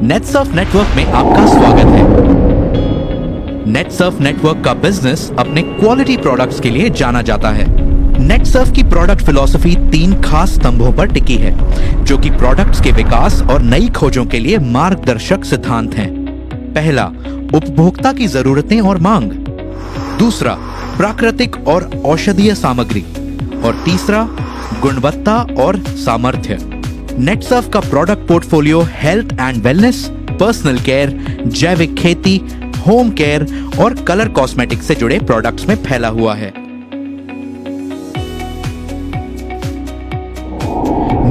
Netsurf network में आपका स्वागत है। नेटसर्फ नेटवर्क का बिजनेस अपने क्वालिटी प्रोडक्ट्स के लिए जाना जाता है। नेटसर्फ की प्रोडक्ट फिलॉसफी 3 खास स्तंभों पर टिकी है, जो कि प्रोडक्ट्स के विकास और नई खोजों के लिए मार्गदर्शक सिद्धांत हैं। पहला, उपभोक्ता की जरूरतें और मांग। दूसरा, प्राकृतिक और औषधीय सामग्री। और तीसरा, गुणवत्ता और सामर्थ्य। नेटसर्फ का product portfolio health and wellness, personal care, जैविक खेती, होम केयर और कलर कॉस्मेटिक्स से जुड़े प्रोडक्ट्स में फैला हुआ है।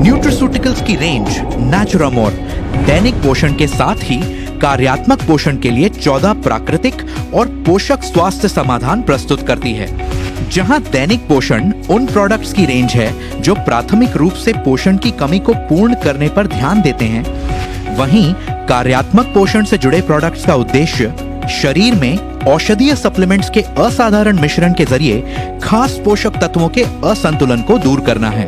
न्यूट्रास्यूटिकल्स की रेंज नेचुरामोर दैनिक पोषण के साथ ही कार्यात्मक पोषण के लिए 14 प्राकृतिक और पोषक स्वास्थ्य समाधान प्रस्तुत करती है। जहां दैनिक पोषण उन प्रोडक्ट्स की रेंज है जो प्राथमिक रूप से पोषण की कमी को पूर्ण करने पर ध्यान देते हैं, वहीं कार्यात्मक पोषण से जुड़े प्रोडक्ट्स का उद्देश्य शरीर में औषधीय सप्लीमेंट्स के असाधारण मिश्रण के जरिए खास पोषक तत्वों के असंतुलन को दूर करना है।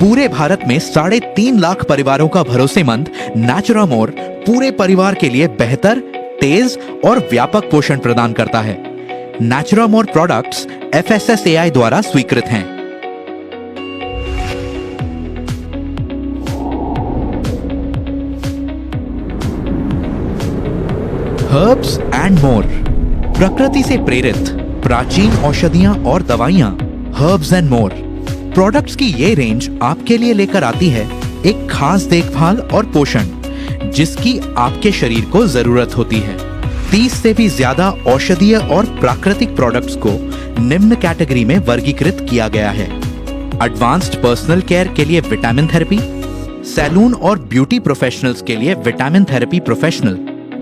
पूरे भारत में 3.5 लाख परिवारों का भरोसेमंद नेचुरामोर पूरे परिवार के लिए बेहतर, तेज और व्यापक पोषण प्रदान करता है। नेचुरामोर प्रोडक्ट्स FSSAI द्वारा स्वीकृत हैं। हर्ब्स एंड मोर, प्रकृति से प्रेरित प्राचीन औषधियां और दवाइयां। हर्ब्स एंड मोर प्रोडक्ट्स की ये रेंज आपके लिए लेकर आती है एक खास देखभाल और पोषण जिसकी आपके शरीर को जरूरत होती है। 30 से भी ज्यादा औषधीय और प्राकृतिक प्रोडक्ट्स को निम्न कैटेगरी में वर्गीकृत किया गया है। एडवांस्ड पर्सनल केयर के लिए विटामिन थेरेपी, सैलून और ब्यूटी प्रोफेशनल्स के लिए विटामिन थेरेपी प्रोफेशनल,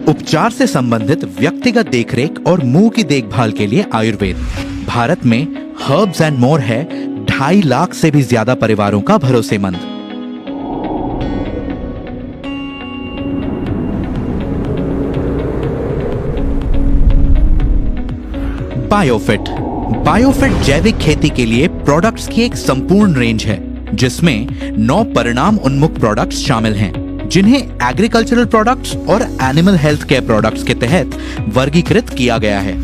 उपचार से संबंधित व्यक्तिगत देखरेख और मुंह की देखभाल के लिए आयुर्वेद। भारत में हर्ब्स एंड मोर है 2.5 लाख से भी ज्यादा परिवारों का भरोसेमंद। बायोफिट जैविक खेती के लिए प्रोडक्ट्स की एक संपूर्ण रेंज है जिसमें 9 परिणाम उन्मुख प्रोडक्ट्स शामिल हैं, जिन्हें एग्रीकल्चरल प्रोडक्ट्स और एनिमल हेल्थ केयर प्रोडक्ट्स के तहत वर्गीकृत किया गया है।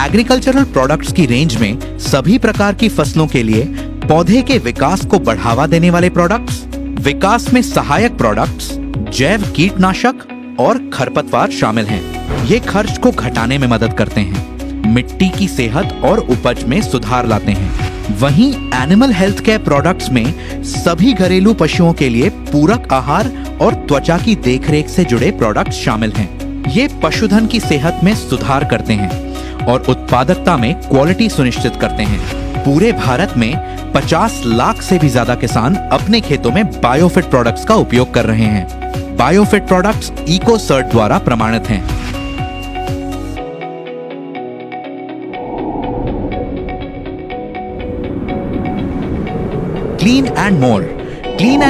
एग्रीकल्चरल प्रोडक्ट्स की रेंज में सभी प्रकार की फसलों के लिए पौधे के विकास को बढ़ावा देने वाले प्रोडक्ट्स, विकास में सहायक प्रोडक्ट्स, जैव कीटनाशक और खरपतवार शामिल हैं। ये खर्च को घटाने में मदद करते हैं, मिट्टी की सेहत और उपज में सुधार लाते हैं। वहीं एनिमल हेल्थ केयर प्रोडक्ट्स में सभी घरेलू पशुओं के लिए पूरक आहार और त्वचा की देखरेख से जुड़े प्रोडक्ट्स शामिल हैं। ये पशुधन की सेहत में सुधार करते हैं और उत्पादकता में क्वालिटी सुनिश्चित करते हैं। पूरे भारत में 50 लाख से भी ज्यादा किसान अपने खेतों में बायोफिट प्रोडक्ट्स का उपयोग कर रहे हैं। बायोफिट प्रोडक्ट्स इकोसर्ट द्वारा प्रमाणित हैं। क्लीन एंड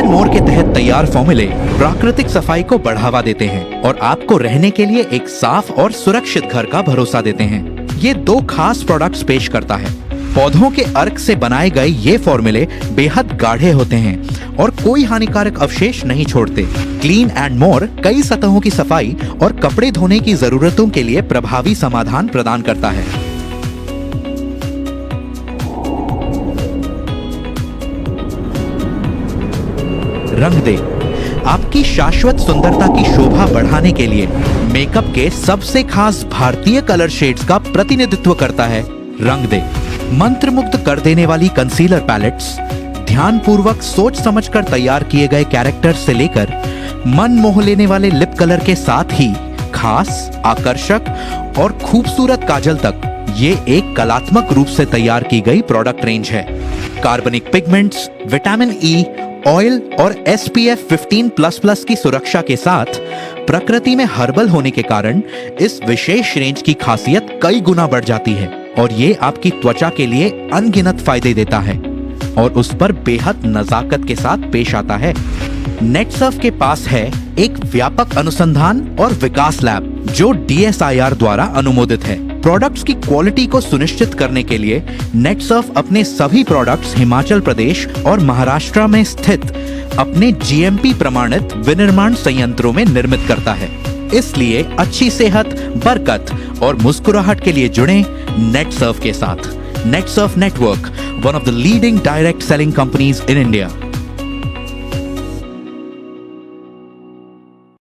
मोर के तहत तैयार फॉर्मूले प्राकृतिक सफाई को बढ़ावा देते हैं और आपको रहने के लिए एक साफ और सुरक्षित घर का भरोसा देते हैं। ये 2 खास प्रोडक्ट्स पेश करता है। पौधों के अर्क से बनाए गए ये फॉर्मूले बेहद गाढ़े होते हैं और कोई हानिकारक अवशेष नहीं छोड़ते। क्लीन एंड मोर कई सतहों की सफाई और कपड़े धोने की जरूरतों के लिए प्रभावी समाधान प्रदान करता है। रंग दे, आपकी शाश्वत सुंदरता की शोभा बढ़ाने के लिए मेकअप के सबसे खास भारतीय कलर शेड्स का प्रतिनिधित्व करता है रंग दे। मंत्रमुग्ध कर देने वाली कंसीलर पैलेट्स, ध्यानपूर्वक सोच समझकर तैयार किए गए कैरेक्टर्स से लेकर मन मोह लेने वाले लिप कलर के साथ ही खास, आकर्षक और खूबसूरत काजल तक ये एक कलात्मक रूप से तैयार की गई प्रोडक्ट रेंज है। कार्बनिक पिगमेंट्स, विटामिन ई, ऑयल और SPF 15++ की सुरक्षा के साथ प्रकृति में हर्बल होने के कारण इस विशेष रेंज की खासियत कई गुना बढ़ जाती है और ये आपकी त्वचा के लिए अनगिनत फायदे देता है और उस पर बेहद नजाकत के साथ पेश आता है। नेटसर्फ के पास है एक व्यापक अनुसंधान और विकास लैब जो DSIR द्वारा अनुमोदित है। प्रोडक्ट्स की क्वालिटी को सुनिश्चित करने के लिए नेटसर्फ अपने सभी प्रोडक्ट्स हिमाचल प्रदेश और महाराष्ट्र में स्थित अपने GMP प्रमाणित विनिर्माण संयंत्रों में निर्मित करता है। इसलिए अच्छी सेहत, बरकत और मुस्कुराहट के लिए जुड़ें नेटसर्फ के साथ। Netsurf network, one of the leading direct selling companies in India.